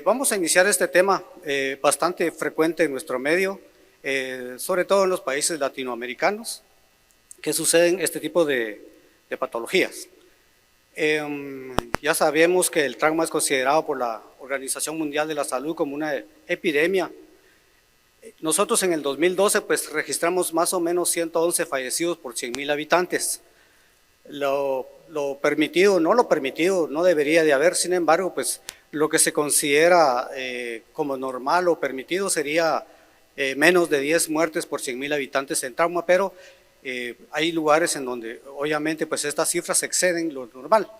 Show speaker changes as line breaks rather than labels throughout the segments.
Vamos a iniciar este tema bastante frecuente en nuestro medio, sobre todo en los países latinoamericanos, que suceden este tipo de patologías. Ya sabemos que el trauma es considerado por la Organización Mundial de la Salud como una epidemia. Nosotros en el 2012 pues registramos más o menos 111 fallecidos por 100,000 habitantes. Lo permitido, no debería de haber, sin embargo, pues lo que se considera como normal o permitido sería menos de 10 muertes por 100,000 habitantes en trauma, pero hay lugares en donde obviamente pues estas cifras exceden lo normal.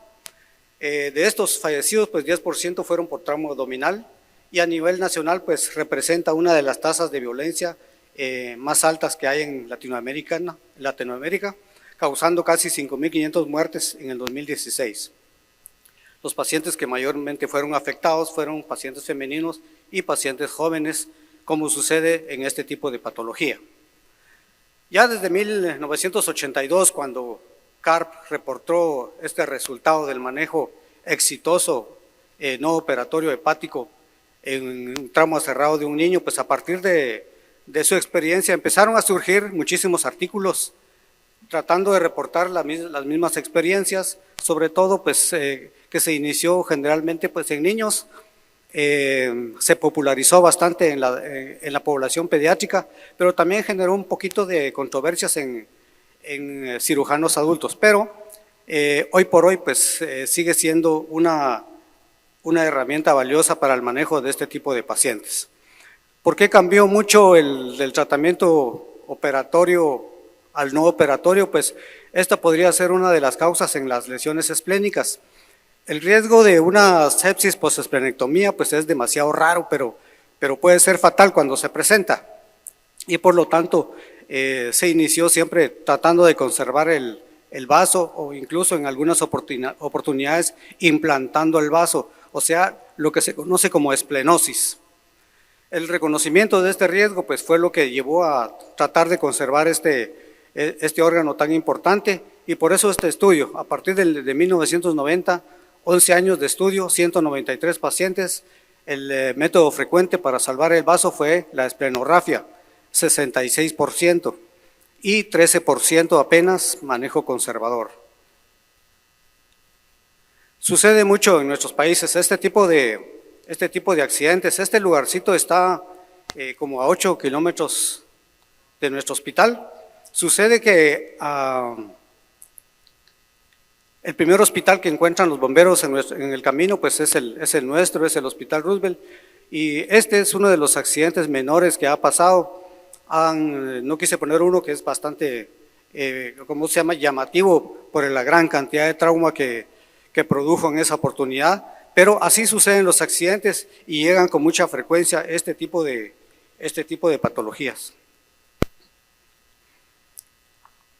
De estos fallecidos pues 10% fueron por trauma abdominal y a nivel nacional pues representa una de las tasas de violencia más altas que hay en Latinoamérica, causando casi 5,500 muertes en el 2016. Los pacientes que mayormente fueron afectados fueron pacientes femeninos y pacientes jóvenes, como sucede en este tipo de patología. Ya desde 1982, cuando CARP reportó este resultado del manejo exitoso no operatorio hepático en un trauma cerrado de un niño, pues a partir de su experiencia empezaron a surgir muchísimos artículos tratando de reportar las mismas experiencias, sobre todo pues que se inició generalmente pues en niños, se popularizó bastante en la población pediátrica, pero también generó un poquito de controversias en cirujanos adultos, pero hoy por hoy pues sigue siendo una herramienta valiosa para el manejo de este tipo de pacientes. ¿Por qué cambió mucho el tratamiento operatorio al no operatorio? Pues esta podría ser una de las causas en las lesiones esplénicas. El riesgo de una sepsis post-esplenectomía pues es demasiado raro, pero puede ser fatal cuando se presenta, y por lo tanto se inició siempre tratando de conservar el vaso, o incluso en algunas oportunidades implantando el vaso, o sea, lo que se conoce como esplenosis. El reconocimiento de este riesgo pues fue lo que llevó a tratar de conservar este órgano tan importante, y por eso este estudio, a partir de 1990, 11 años de estudio, 193 pacientes, el método frecuente para salvar el vaso fue la esplenorrafia, 66%, y 13% apenas manejo conservador. Sucede mucho en nuestros países este tipo de accidentes. Este lugarcito está como a 8 kilómetros de nuestro hospital. Sucede que el primer hospital que encuentran los bomberos en el camino pues es el nuestro, es el Hospital Roosevelt, y este es uno de los accidentes menores que ha pasado. No quise poner uno que es bastante, ¿cómo se llama?, llamativo por la gran cantidad de trauma que produjo en esa oportunidad, pero así suceden los accidentes y llegan con mucha frecuencia este tipo de patologías.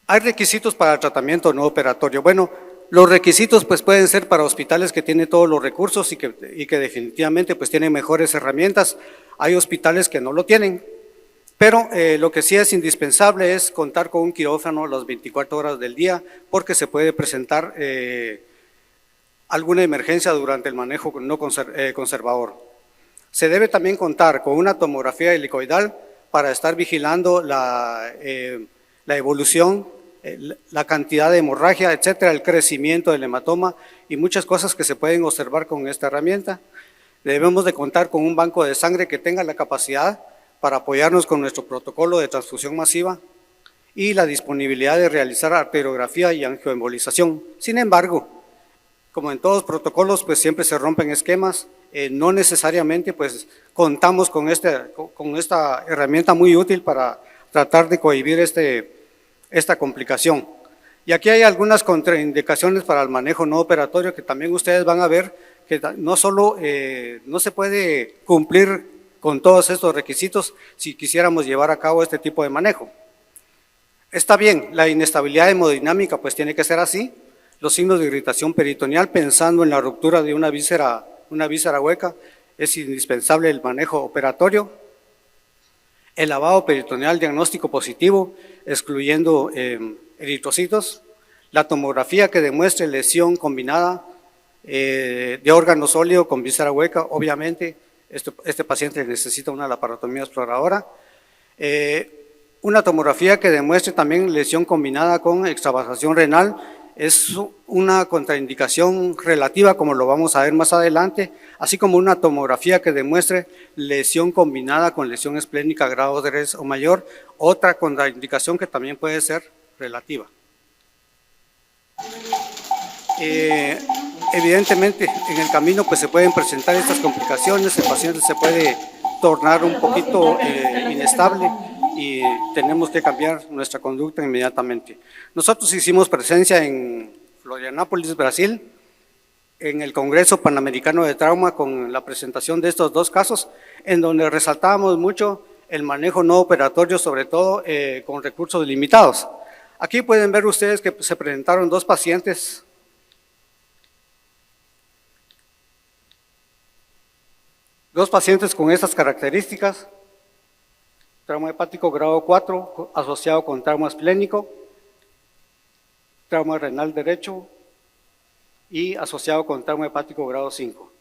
Hay requisitos para el tratamiento no operatorio. Bueno, los requisitos pues pueden ser para hospitales que tienen todos los recursos y que definitivamente pues tienen mejores herramientas. Hay hospitales que no lo tienen, pero lo que sí es indispensable es contar con un quirófano las 24 horas del día, porque se puede presentar alguna emergencia durante el manejo no conservador. Se debe también contar con una tomografía helicoidal para estar vigilando la evolución, la cantidad de hemorragia, etcétera, el crecimiento del hematoma y muchas cosas que se pueden observar con esta herramienta. Debemos de contar con un banco de sangre que tenga la capacidad para apoyarnos con nuestro protocolo de transfusión masiva y la disponibilidad de realizar arteriografía y angioembolización. Sin embargo, como en todos protocolos, pues siempre se rompen esquemas, no necesariamente pues contamos con esta herramienta muy útil para tratar de cohibir esta complicación. Y aquí hay algunas contraindicaciones para el manejo no operatorio que también ustedes van a ver, que no solo no se puede cumplir con todos estos requisitos si quisiéramos llevar a cabo este tipo de manejo. Está bien, la inestabilidad hemodinámica pues tiene que ser así, los signos de irritación peritoneal, pensando en la ruptura de una víscera hueca, es indispensable el manejo operatorio. El lavado peritoneal diagnóstico positivo, excluyendo eritrocitos. La tomografía que demuestre lesión combinada de órgano sólido con víscera hueca, obviamente este paciente necesita una laparotomía exploradora. Una tomografía que demuestre también lesión combinada con extravasación renal es una contraindicación relativa, como lo vamos a ver más adelante, así como una tomografía que demuestre lesión combinada con lesión esplénica grado 3 o mayor, otra contraindicación que también puede ser relativa. Evidentemente, en el camino pues se pueden presentar estas complicaciones, el paciente se puede tornar un poquito inestable y tenemos que cambiar nuestra conducta inmediatamente. Nosotros hicimos presencia en Florianópolis, Brasil, en el Congreso Panamericano de Trauma con la presentación de estos dos casos, en donde resaltábamos mucho el manejo no operatorio, sobre todo con recursos limitados. Aquí pueden ver ustedes que se presentaron dos pacientes con estas características: trauma hepático grado 4 asociado con trauma esplénico, trauma renal derecho y asociado con trauma hepático grado 5.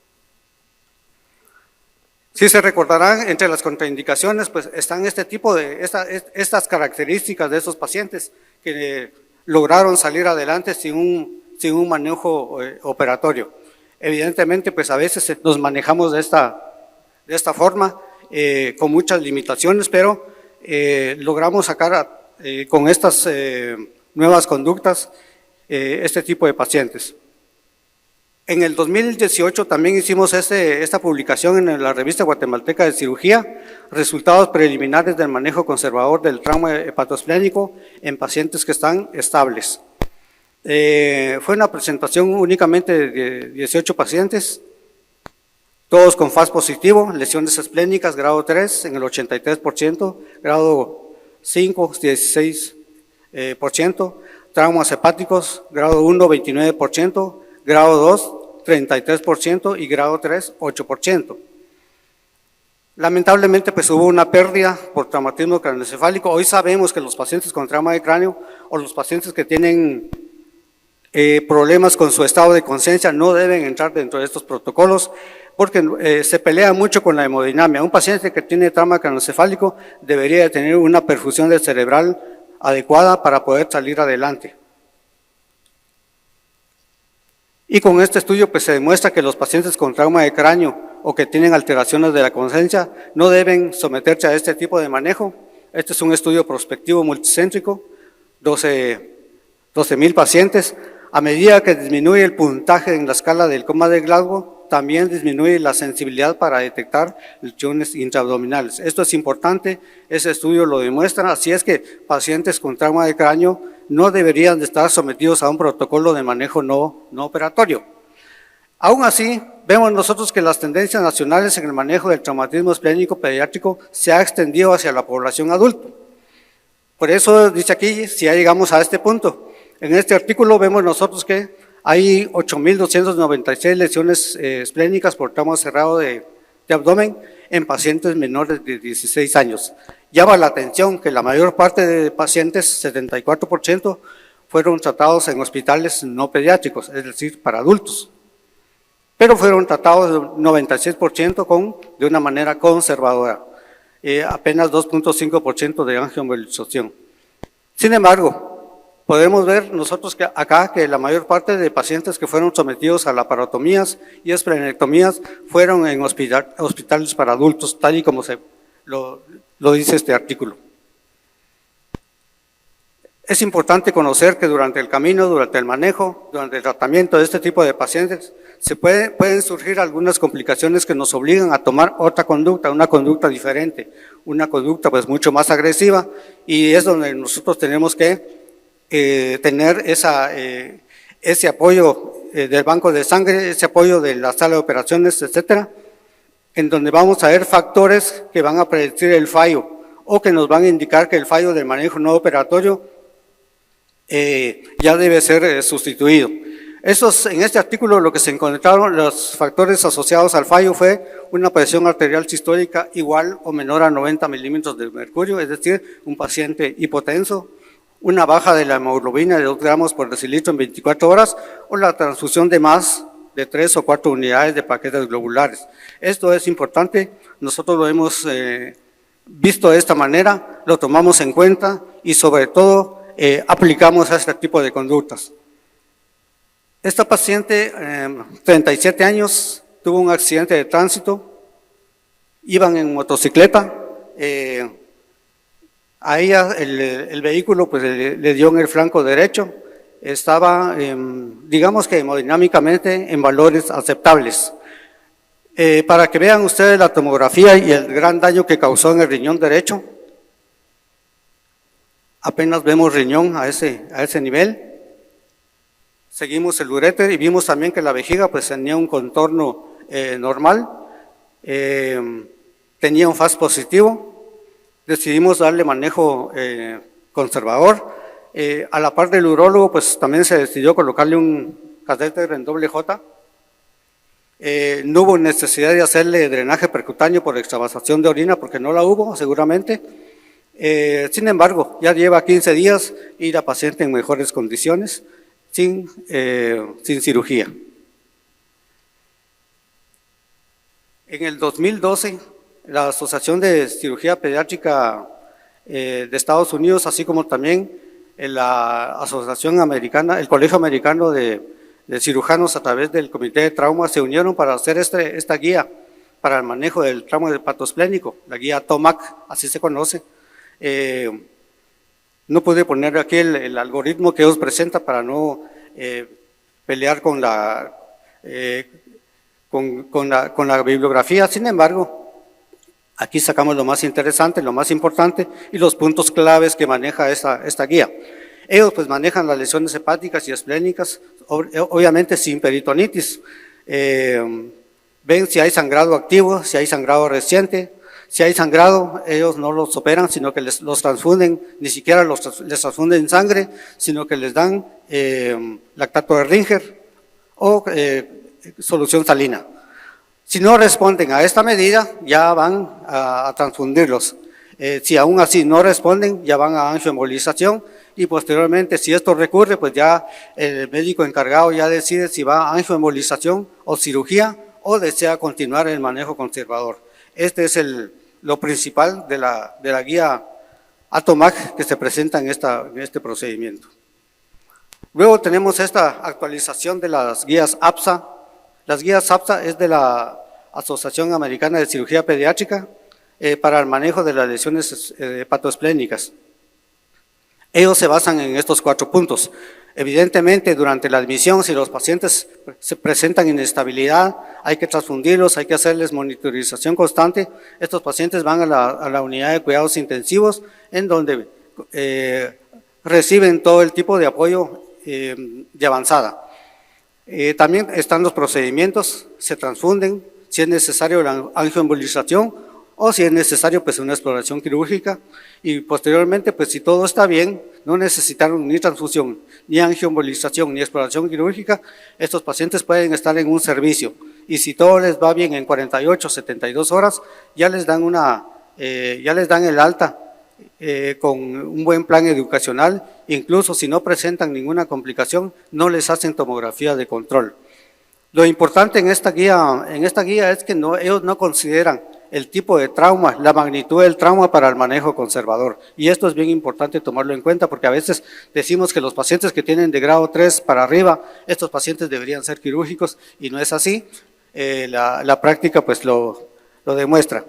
Si se recordarán, entre las contraindicaciones pues están este tipo de, estas características de estos pacientes que lograron salir adelante sin un manejo operatorio. Evidentemente pues a veces nos manejamos de esta forma, con muchas limitaciones, pero logramos sacar con estas nuevas conductas este tipo de pacientes. En el 2018 también hicimos esta publicación en la revista guatemalteca de cirugía, resultados preliminares del manejo conservador del trauma hepatoesplénico en pacientes que están estables. Fue una presentación únicamente de 18 pacientes, todos con FAS positivo, lesiones esplénicas grado 3 en el 83%, grado 5, 16%, traumas hepáticos, grado 1, 29%, grado 2, 33% y grado 3, 8%. Lamentablemente pues hubo una pérdida por traumatismo craneoencefálico. Hoy sabemos que los pacientes con trauma de cráneo o los pacientes que tienen problemas con su estado de conciencia no deben entrar dentro de estos protocolos, porque se pelea mucho con la hemodinamia. Un paciente que tiene trauma craneoencefálico debería tener una perfusión cerebral adecuada para poder salir adelante. Y con este estudio pues se demuestra que los pacientes con trauma de cráneo o que tienen alteraciones de la conciencia no deben someterse a este tipo de manejo. Este es un estudio prospectivo multicéntrico, 12,000 pacientes. A medida que disminuye el puntaje en la escala del coma de Glasgow, también disminuye la sensibilidad para detectar lesiones intraabdominales. Esto es importante, ese estudio lo demuestra, así es que pacientes con trauma de cráneo no deberían de estar sometidos a un protocolo de manejo no operatorio. Aún así, vemos nosotros que las tendencias nacionales en el manejo del traumatismo esplénico pediátrico se ha extendido hacia la población adulta. Por eso dice aquí, si ya llegamos a este punto, en este artículo vemos nosotros que hay 8,296 lesiones esplénicas por trauma cerrado de abdomen en pacientes menores de 16 años. Llama la atención que la mayor parte de pacientes, 74%, fueron tratados en hospitales no pediátricos, es decir, para adultos. Pero fueron tratados 96% de una manera conservadora, apenas 2,5% de angioembolización. Sin embargo, podemos ver nosotros que acá que la mayor parte de pacientes que fueron sometidos a laparotomías y esplenectomías fueron en hospitales para adultos, tal y como lo dice este artículo. Es importante conocer que durante el camino, durante el manejo, durante el tratamiento de este tipo de pacientes, pueden surgir algunas complicaciones que nos obligan a tomar otra conducta, una conducta diferente, una conducta pues mucho más agresiva, y es donde nosotros tenemos que tener ese apoyo del banco de sangre, ese apoyo de la sala de operaciones, etcétera, en donde vamos a ver factores que van a predecir el fallo o que nos van a indicar que el fallo del manejo no operatorio ya debe ser sustituido. En este artículo lo que se encontraron, los factores asociados al fallo fue una presión arterial sistólica igual o menor a 90 milímetros de mercurio, es decir, un paciente hipotenso, una baja de la hemoglobina de 2 gramos por decilitro en 24 horas o la transfusión de más de 3 o 4 unidades de paquetes globulares. Esto es importante, nosotros lo hemos visto de esta manera, lo tomamos en cuenta y sobre todo aplicamos a este tipo de conductas. Esta paciente, 37 años, tuvo un accidente de tránsito, iban en motocicleta, a ella el vehículo pues, le dio en el flanco derecho, estaba, digamos que hemodinámicamente, en valores aceptables. Para que vean ustedes la tomografía y el gran daño que causó en el riñón derecho, apenas vemos riñón a ese nivel. Seguimos el uréter y vimos también que la vejiga pues tenía un contorno normal, tenía un FAS positivo. Decidimos darle manejo conservador. A la par del urólogo pues también se decidió colocarle un catéter en doble J. No hubo necesidad de hacerle drenaje percutáneo por extravasación de orina porque no la hubo seguramente. Sin embargo, ya lleva 15 días y la paciente en mejores condiciones, sin cirugía. En el 2012, la Asociación de Cirugía Pediátrica de Estados Unidos, así como también la Asociación Americana, el Colegio Americano de Cirujanos a través del Comité de Trauma, se unieron para hacer esta guía para el manejo del trauma hepatoesplénico, la guía TOMAC, así se conoce. No pude poner aquí el algoritmo que ellos presentan para no pelear con la bibliografía. Sin embargo, aquí sacamos lo más interesante, lo más importante y los puntos claves que maneja esta guía. Ellos pues manejan las lesiones hepáticas y esplénicas, obviamente sin peritonitis. Ven si hay sangrado activo, si hay sangrado reciente. Si hay sangrado, ellos no los operan, sino que los transfunden, ni siquiera les transfunden sangre, sino que les dan lactato de Ringer o solución salina. Si no responden a esta medida, ya van a transfundirlos. Si aún así no responden, ya van a angioembolización y posteriormente, si esto recurre, pues ya el médico encargado ya decide si va a angioembolización o cirugía o desea continuar el manejo conservador. Este es lo principal de la guía ATOMAC que se presenta en este procedimiento. Luego tenemos esta actualización de las guías APSA. Las guías APSA es de la Asociación Americana de Cirugía Pediátrica para el manejo de las lesiones hepatoesplénicas. Ellos se basan en estos 4 puntos. Evidentemente, durante la admisión, si los pacientes se presentan inestabilidad, hay que transfundirlos, hay que hacerles monitorización constante. Estos pacientes van a la unidad de cuidados intensivos, en donde reciben todo el tipo de apoyo de avanzada. También están los procedimientos, se transfunden, si es necesario la angioembolización o si es necesario pues una exploración quirúrgica y posteriormente pues si todo está bien, no necesitaron ni transfusión, ni angioembolización, ni exploración quirúrgica, estos pacientes pueden estar en un servicio y si todo les va bien en 48, 72 horas, ya les dan el alta con un buen plan educacional, incluso si no presentan ninguna complicación, no les hacen tomografía de control. Lo importante en esta guía es que ellos no consideran el tipo de trauma, la magnitud del trauma para el manejo conservador. Y esto es bien importante tomarlo en cuenta porque a veces decimos que los pacientes que tienen de grado 3 para arriba, estos pacientes deberían ser quirúrgicos y no es así. La práctica pues lo demuestra.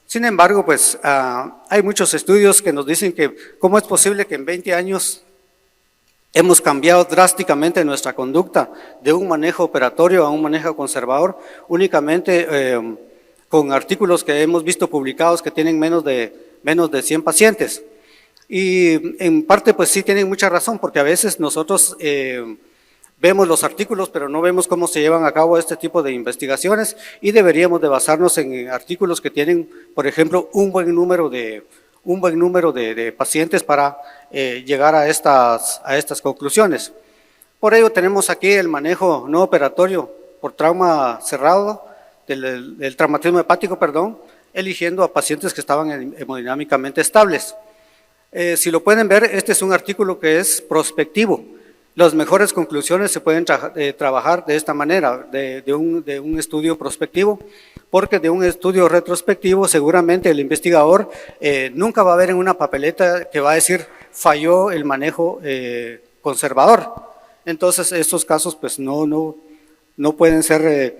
Sin embargo, pues hay muchos estudios que nos dicen que cómo es posible que en 20 años hemos cambiado drásticamente nuestra conducta de un manejo operatorio a un manejo conservador únicamente con artículos que hemos visto publicados que tienen menos de 100 pacientes. Y en parte pues sí tienen mucha razón porque a veces nosotros vemos los artículos pero no vemos cómo se llevan a cabo este tipo de investigaciones y deberíamos de basarnos en artículos que tienen, por ejemplo, un buen número de pacientes para llegar a estas conclusiones. Por ello tenemos aquí el manejo no operatorio por trauma cerrado, del traumatismo hepático, eligiendo a pacientes que estaban hemodinámicamente estables. Si lo pueden ver, este es un artículo que es prospectivo. Las mejores conclusiones se pueden trabajar de esta manera, de un estudio prospectivo, porque de un estudio retrospectivo seguramente el investigador nunca va a ver en una papeleta que va a decir falló el manejo conservador. Entonces estos casos pues no pueden ser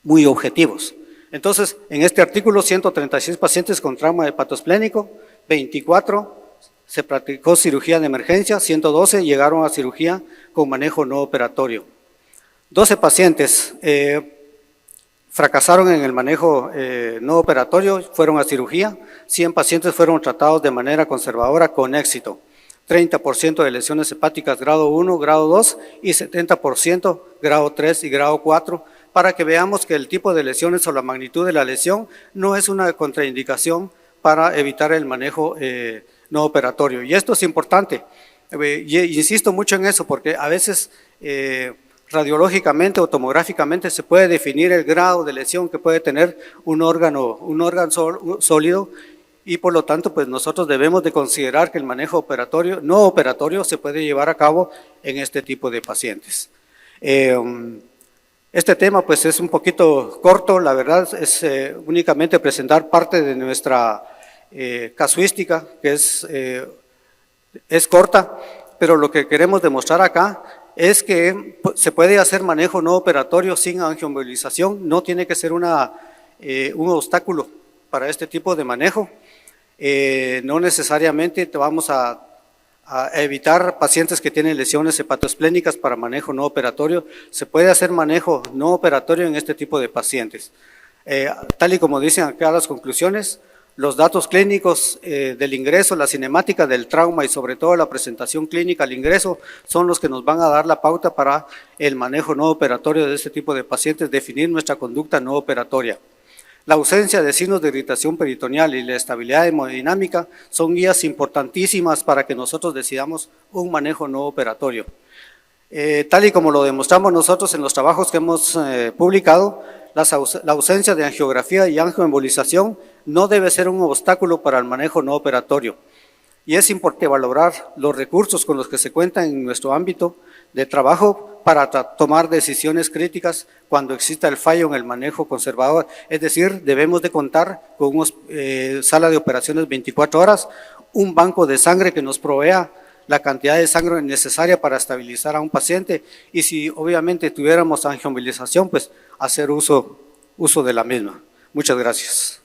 muy objetivos. Entonces en este artículo 136 pacientes con trauma hepatoesplénico, 24 se practicó cirugía de emergencia, 112 llegaron a cirugía con manejo no operatorio. 12 pacientes fracasaron en el manejo no operatorio, fueron a cirugía, 100 pacientes fueron tratados de manera conservadora con éxito. 30% de lesiones hepáticas grado 1, grado 2 y 70% grado 3 y grado 4, para que veamos que el tipo de lesiones o la magnitud de la lesión no es una contraindicación para evitar el manejo no operatorio. Y esto es importante, insisto mucho en eso, porque a veces radiológicamente o tomográficamente se puede definir el grado de lesión que puede tener un órgano sólido, y por lo tanto pues nosotros debemos de considerar que el manejo operatorio, no operatorio, se puede llevar a cabo en este tipo de pacientes. Este tema pues es un poquito corto, la verdad es únicamente presentar parte de nuestra casuística, que es corta, pero lo que queremos demostrar acá es que se puede hacer manejo no operatorio sin angioembolización, no tiene que ser un obstáculo para este tipo de manejo. No necesariamente te vamos a evitar pacientes que tienen lesiones hepatoesplénicas para manejo no operatorio, se puede hacer manejo no operatorio en este tipo de pacientes. Tal y como dicen acá las conclusiones, los datos clínicos del ingreso, la cinemática del trauma y sobre todo la presentación clínica al ingreso son los que nos van a dar la pauta para el manejo no operatorio de este tipo de pacientes, definir nuestra conducta no operatoria. La ausencia de signos de irritación peritoneal y la estabilidad hemodinámica son guías importantísimas para que nosotros decidamos un manejo no operatorio. Tal y como lo demostramos nosotros en los trabajos que hemos publicado, la ausencia de angiografía y angioembolización no debe ser un obstáculo para el manejo no operatorio. Y es importante valorar los recursos con los que se cuenta en nuestro ámbito de trabajo para tomar decisiones críticas cuando exista el fallo en el manejo conservador. Es decir, debemos de contar con una sala de operaciones 24 horas, un banco de sangre que nos provea la cantidad de sangre necesaria para estabilizar a un paciente, y si obviamente tuviéramos angioembolización, pues hacer uso de la misma. Muchas gracias.